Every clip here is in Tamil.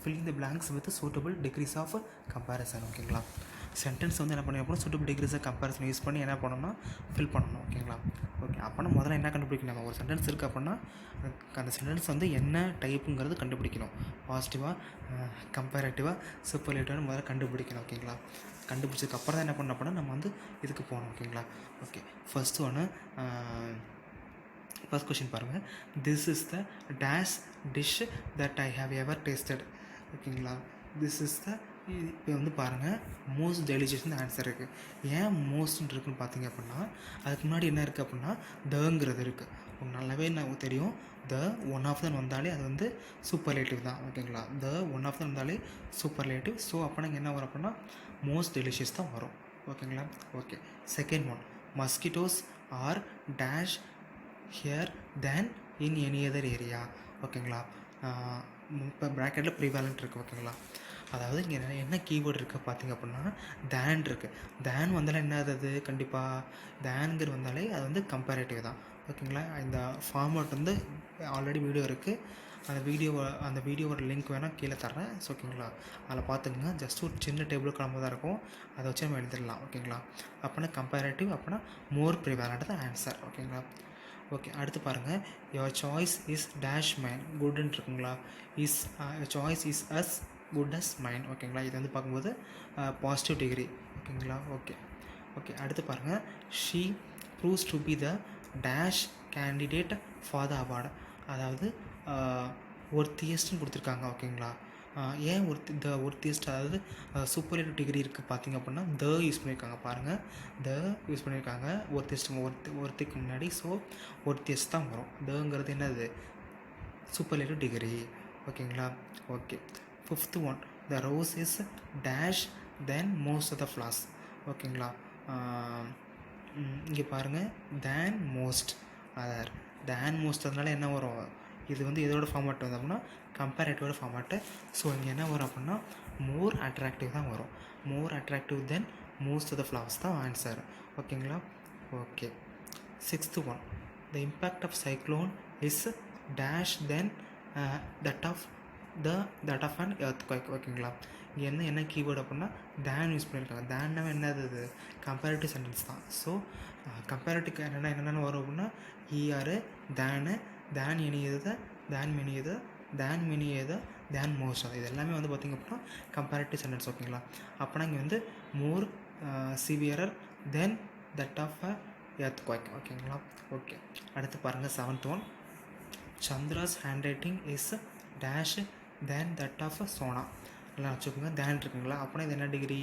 Filling the blanks with suitable degrees of comparison. ஓகேங்களா, சென்டென்ஸ் வந்து என்ன பண்ணி அப்படின்னா suitable degrees of comparison use பண்ணி என்ன பண்ணணும்னா ஃபில் பண்ணணும். ஓகேங்களா, ஓகே. அப்போனா முதல்ல என்ன கண்டுபிடிக்கணும், நம்ம ஒரு சென்டென்ஸ் இருக்குது அப்படின்னா அந்த சென்டென்ஸ் வந்து என்ன டைப்புங்கிறது கண்டுபிடிக்கணும். பாசிட்டிவாக, கம்பேரேட்டிவாக, சூப்பர்லேட்டிவாக முதல்ல கண்டுபிடிக்கணும். ஓகேங்களா, கண்டுபிடிச்சதுக்கப்புறம் தான் என்ன பண்ணணும் அப்படின்னா நம்ம வந்து இதுக்கு போகணும். ஓகேங்களா, ஓகே. ஃபர்ஸ்ட் கொஷின் பாருங்கள். This is the dash dish that I have ever tasted. ஓகேங்களா, திஸ் இஸ் த, இப்போ வந்து பாருங்கள் மோஸ்ட் டெலிஷியஸ்னு ஆன்சர் இருக்குது. ஏன் மோஸ்ட்னு இருக்குன்னு பார்த்தீங்க அப்படின்னா அதுக்கு முன்னாடி என்ன இருக்குது அப்படின்னா தங்கிறது இருக்குது. உங்களுக்கு நல்லாவே நான் தெரியும், த ஒன் ஆஃப் தன் வந்தாலே அது வந்து சூப்பர்லேட்டிவ் தான். ஓகேங்களா, த ஒன் ஆஃப் தன் வந்தாலே சூப்பர்லேட்டிவ். ஸோ அப்போ நாங்கள் என்ன வரும் அப்படின்னா மோஸ்ட் டெலிஷியஸ் தான் வரும். ஓகேங்களா, okay. Second one, mosquitoes are dash here than in any other area. ஓகேங்களா, இப்போ ப்ராக்கெட்டில் ப்ரிவேலண்ட் இருக்குது. ஓகேங்களா, அதாவது இங்கே என்ன கீவேர்டு இருக்குது பார்த்தீங்க அப்படின்னா தேன் இருக்குது. தேன் வந்தாலே என்ன அது, கண்டிப்பாக தேன்கிற வந்தாலே அது வந்து கம்பேரேட்டிவ் தான். ஓகேங்களா, இந்த ஃபார்மேட் வந்து ஆல்ரெடி வீடியோ இருக்குது. அந்த வீடியோவோட லிங்க் வேணால் கீழே தர்றேன். ஸோ ஓகேங்களா, அதில் பார்த்துக்குங்க. ஜஸ்ட் ஒரு சின்ன டேபிள் கிளம்ப தான் இருக்கும், அதை வச்சு நம்ம எழுதிடலாம். ஓகேங்களா, அப்போனா கம்பேரேட்டிவ், அப்போனா மோர் ப்ரிவேலண்ட் தான் ஆன்சர். ஓகேங்களா, ஓகே. அடுத்து பாருங்கள், your choice is dash mine குட்ன்னு இருக்குங்களா, is choice is as good as mine. ஓகேங்களா, இது வந்து பார்க்கும்போது பாசிட்டிவ் டிகிரி. ஓகேங்களா, ஓகே, ஓகே. அடுத்து பாருங்கள், she proves to be the dash candidate for the award. அதாவது ஒர்த்தியஸ்ட்னு கொடுத்துருக்காங்க. ஓகேங்களா, ஏன் ஒர்த்தியஸ்ட், அதாவது சூப்பர்லேட்டிவ் டிகிரி இருக்குது பார்த்தீங்க அப்படின்னா த யூஸ் பண்ணியிருக்காங்க. பாருங்கள், த யூஸ் பண்ணியிருக்காங்க ஒர்த்திக்கு முன்னாடி. ஸோ ஒர்த்தியஸ்ட் தான் வரும். தங்கிறது என்னது, சூப்பர்லேட்டிவ் டிகிரி. ஓகேங்களா, okay. Fifth one, the rose is dash than most of the flowers. ஓகேங்களா, இங்கே பாருங்கள், than most other. Than most அதனால என்ன வரும், இது வந்து எதோட ஃபார்மேட் வந்து அப்படின்னா கம்பேரேட்டிவோட ஃபார்மேட்டு. ஸோ இங்கே என்ன வரும் அப்படின்னா மோர் அட்ராக்டிவ் தான் வரும். More attractive than most of the flowers தான் ஆன்சர். ஓகேங்களா, okay. Sixth one, the impact of cyclone is dash than that of an earthquake. ஓகேங்களா, இங்கே என்ன கீவேர்டு அப்படின்னா தேன் யூஸ் பண்ணியிருக்காங்க. தேன்னா என்னது, அது கம்பேரிட்டிவ் சென்டென்ஸ் தான். ஸோ கம்பேரிட்டிவ் என்னென்ன வரும் அப்படின்னா ஈஆர், தேனு, தேன் இனியது, தேன் மினியது, தேன் மினியது, தேன் மோஸ்ட். அது எல்லாமே வந்து பார்த்திங்க அப்படின்னா கம்பேரிட்டிவ் சென்டென்ஸ். ஓகேங்களா, அப்போனா இங்கே வந்து more severer than that of a earthquake. ஓகேங்களா, ஓகே. அடுத்து பாருங்கள், seventh one, Chandra's handwriting is dash than that of Sona. எல்லாம் வச்சுக்கோங்க, தேன் இருக்குங்களா, அப்போனா இது என்ன டிகிரி,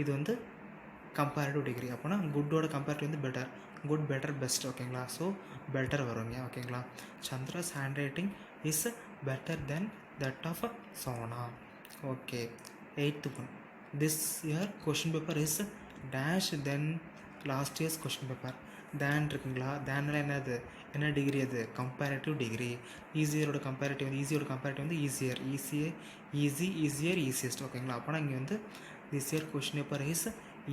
இது வந்து கம்பேரிட்டிவ் டிகிரி. அப்போனா குட்டோட கம்பேரிட்டிவ் வந்து பெட்டர், குட், பெட்டர், பெஸ்ட். ஓகேங்களா, ஸோ பெட்டர் வருங்க. ஓகேங்களா, Chandra's handwriting is better than that of Sona. Okay. Eighth one, this year question paper is dash than last year's question paper. Than இருக்குங்களா, தேனில் என்னது, என்ன டிகிரி, அது கம்பேரிட்டிவ் டிகிரி. ஈஸியோட கம்பேரிட்டிவ் வந்து ஈஸியர், ஈஸியர், ஈஸியஸ்ட். ஓகேங்களா, அப்போனா இங்கே வந்து this year question paper is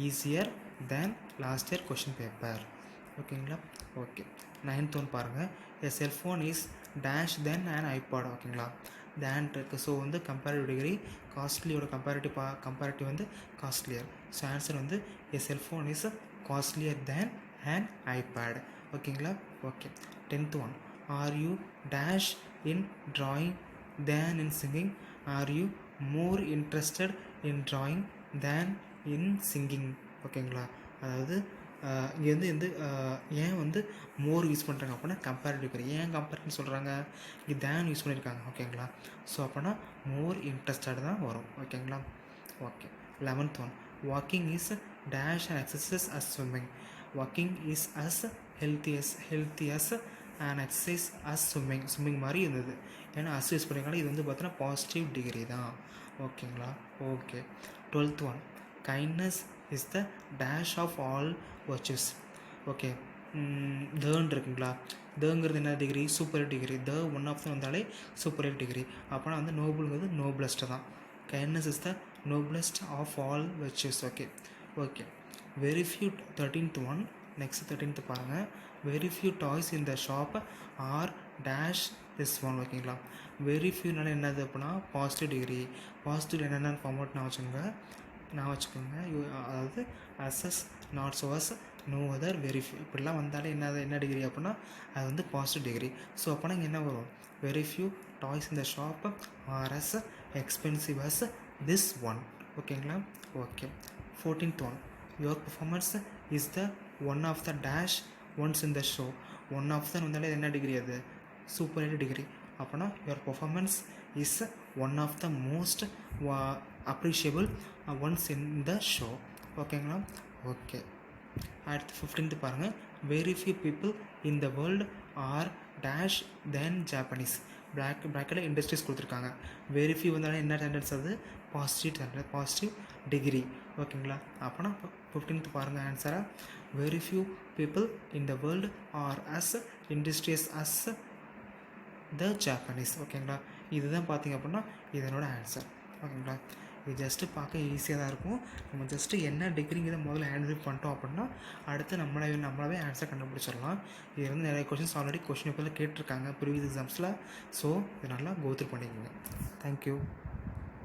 easier than last year question paper. ஓகேங்களா, ஓகே. நைன்த் ஒன் பாருங்கள், a cellphone is dash than and iPad. ஓகேங்களா, தேன் இருக்குது. ஸோ வந்து கம்பேரிட்டிவ் டிகிரி, காஸ்ட்லியோட கம்பேரிட்டிவ் வந்து காஸ்ட்லியர். ஸோ ஆன்சர் வந்து a cellphone is costlier than and iPad. ஓகேங்களா, okay. Tenth one, are you dash in drawing than in singing. Are you more interested in drawing than in singing. ஓகேங்களா, அதாவது இங்கே வந்து ஏன் வந்து மோர் யூஸ் பண்ணுறாங்க அப்படின்னா கம்பேரிட்டிவ் டிகிரி. ஏன் கம்பேரிட்டிவ் சொல்கிறாங்க, இங்கே தேன் யூஸ் பண்ணியிருக்காங்க. ஓகேங்களா, ஸோ அப்போனா மோர் இன்ட்ரெஸ்டட் தான் வரும். ஓகேங்களா, okay. 11th one, walking is dash an exercise as swimming. Walking is as healthy as and exercise as swimming மாதிரி இருந்தது. ஏன்னா அஸ் யூஸ் பண்ணியிருக்காங்க. இது வந்து பார்த்தீங்கன்னா பாசிட்டிவ் டிகிரி தான். ஓகேங்களா, okay. 12th one, kindness is the dash of all virtues. Okay, than இருக்குங்களா, தேங்கிறது என்ன degree, super degree. The one of தான் வந்தாலே சூப்பர் டிகிரி. அப்போனா வந்து நோபுள்ங்கிறது நோப்லஸ்ட்டு தான். Kindness is the noblest of all virtues. Okay, okay. Very few 13th one, next 13th பாருங்கள், very few toys in the shop are dash this one. ஓகேங்களா. வெரி ஃபியூனால என்னது அப்படின்னா பாசிட்டிவ் டிகிரி. பாசிட்டிவ் என்னென்ன ஃபார்மேட் நான் வச்சுக்கோங்க. அதாவது as as not so as no other very few இப்படிலாம் வந்தாலே என்ன டிகிரி அப்படின்னா அது வந்து பாசிட்டிவ் டிகிரி. ஸோ அப்போனா இங்கே என்ன வரும், வெரி ஃபியூ டாய்ஸ் இந்த shop are as expensive as this one. ஓகேங்களா. Okay. 14th one, your performance is the one of the dash ones in the show. One of the வந்தாலே என்ன டிகிரி, அது சூப்பர் டிகிரி. அப்போனா your performance is one of the most appreciable ones in the show. ஓகேங்களா. ஓகே. அடுத்து 15th பாருங்கள், very few people in the world are dash than Japanese. ப்ராக்கெட்டில் இண்டஸ்ட்ரீஸ் கொடுத்துருக்காங்க. வெரி ஃபியூ வந்தாலும் என்ன டெண்டன்ஸ், அது பாசிட்டிவ் டிகிரி. ஓகேங்களா. அப்போனா 15th பாருங்கள் ஆன்சராக, very few people in the world are as industrious as the Japanese. ஓகேங்களா. இதுதான் பார்த்திங்க அப்படின்னா இதனோட ஆன்சர். ஓகேங்களா. இது ஜஸ்ட்டு பார்க்க ஈஸியாக தான் இருக்கும். நம்ம ஜஸ்ட்டு என்ன டிகிரிங்கிறத முதல்ல ஆன்சர் பண்ணிட்டோம் அப்படின்னா அடுத்து நம்மளாவே ஆன்சர் கண்டுபிடிச்சிடலாம். இது வந்து நிறைய கொஷின்ஸ் ஆல்ரெடி கொஷின் பேப்பரில் கேட்டிருக்காங்க ப்ரீவியஸ் எக்ஸாம்ஸில். ஸோ இது நல்லா கோத்ரூ பண்ணிக்கோங்க. தேங்க்யூ.